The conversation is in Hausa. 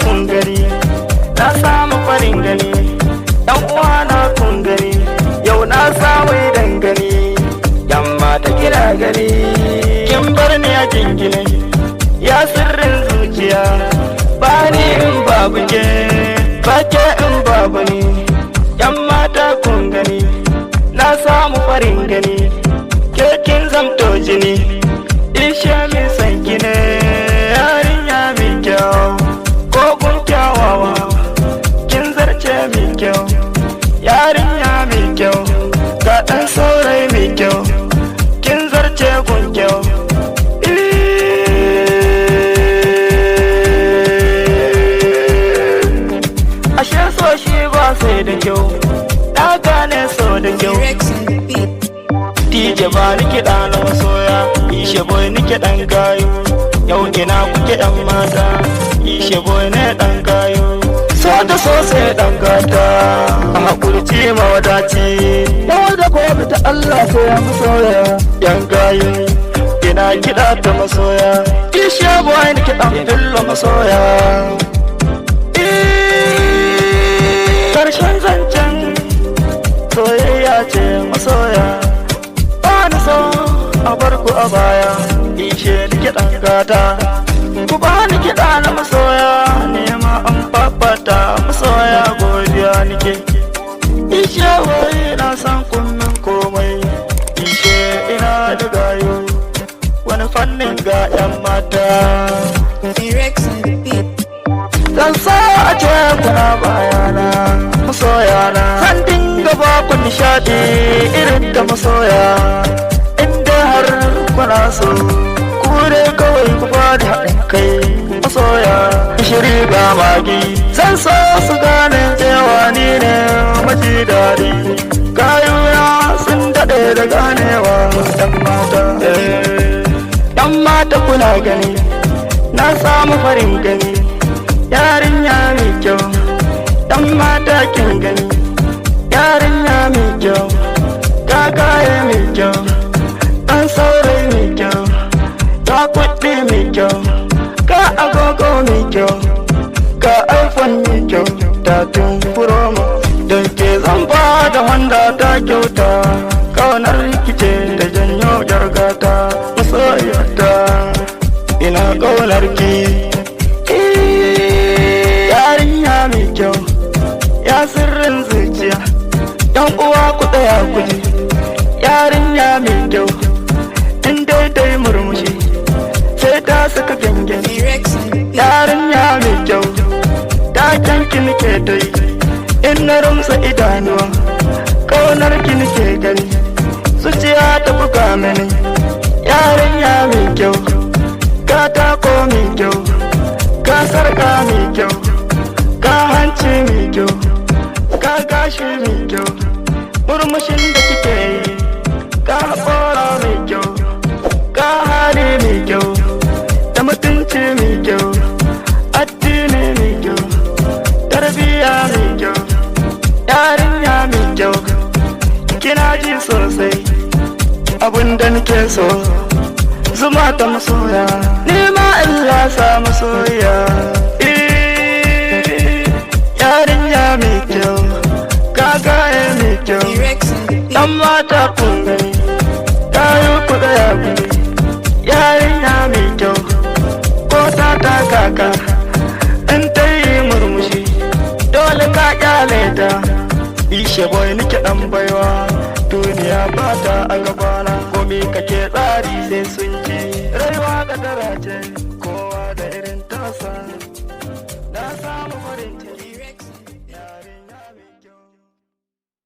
kun gani, na samu farin gani. Yan uwa na kun gani, yau na samu idan gani. Yan mata kira gani, kin bar ni a jingine, ya sirrin zuciya. Ba ni in babu ke, ba ke in babu ni. Yan mata kun gani, na samu farin gani. Ke kin zamto jini, ishe min san ki ne. Yarinya mai kyau, ko kun kyawawa, kin zarce mai kyau. Yarinya mai kyau, ga ɗan saurayi mai kyau, kin zarce kun kyau. Ashe so shi ba sai da kyau, na gane so da kyau. DJ ba ni kiɗa na masoya, ishe boy ni kiɗan gayo. Yau ina kuke ɗan mata, ishe boy ne ɗan gayo. So da so sai ɗan gata, a haƙurci mawadaci. Yau da gobe ta Allah sai ya masoya, yan gayo. Ina kiɗa ta masoya, ishe boy ni kiɗan fillo masoya. Karshen zancen soyayya ce masoya. Bani so a bar ku a baya, ishe ni kiɗan gata. Ku bani kiɗa na masoya, nema an fafata masoya godiya nike. Ishe wai na san kunnin komai, ishe ina da gayo. Wani fannin ga 'yan mata. Zan sa a ce kuna bayana masoyana, zan dinga ba ku nishaɗi irin ta masoya. Inda har kuna so, ku dai kawai ku ba da haɗin kai masoya. Shiri ga magi, zan so su gane cewa ni ne maji daɗi. Kayuna sun daɗe da ganewa 'yan mata. 'Yan mata kuna gani, na samu farin gani. Yarinya mai kyau, ɗan mata kin gani. Yarinya mai kyau, kakaye mai kyau, ɗan saurayi mai kyau, ka kuɗi mai kyau, ka agogo mai kyau, ka iPhone mai kyau, tatin promo. Don ke zan ba da wanda ta kyauta, kaunar rikice da janyo jargata. Masoyata, ina kaunar ki. Yarinya mai kyau, ya sirrin zuciya. Yan uwa ku tsaya ku ji. Yarinya mai kyau, in dai ta yi murmushi sai ta saka gangan. Yarinya mai kyau, taken ki nake ta yi. In na rumsa idanuwa, kaunar ki nake gani. Zuciya ta buga mini. Yarinya mai kyau, katako mai kyau, ka sarka mai kyau, ka hanci mai kyau, ka gashi mai kyau. Murmushin da kike yi, ka haƙora mai kyau, ka hali mai kyau, da mutunci mai kyau, addini mai kyau, tarbiyya mai kyau. Yarinya mai kyau, kina ji sosai abinda nake so. Zuma ta masoya, ni ma Allah sa masoya. Yarinya mai kyau, kakaye mai kyau, ɗan mata kun gani, kayo ku ɗaya gani. Yarinya mai kyau, ko ta kaka, in ta yi murmushi dole ka kyale ta. Ishe boy nike ɗan baiwa, duniya ba ta a gabana. Komi kake tsari sai sun ji, rayuwa kadara ce, kowa da irin tasa. Na samu farin ciki.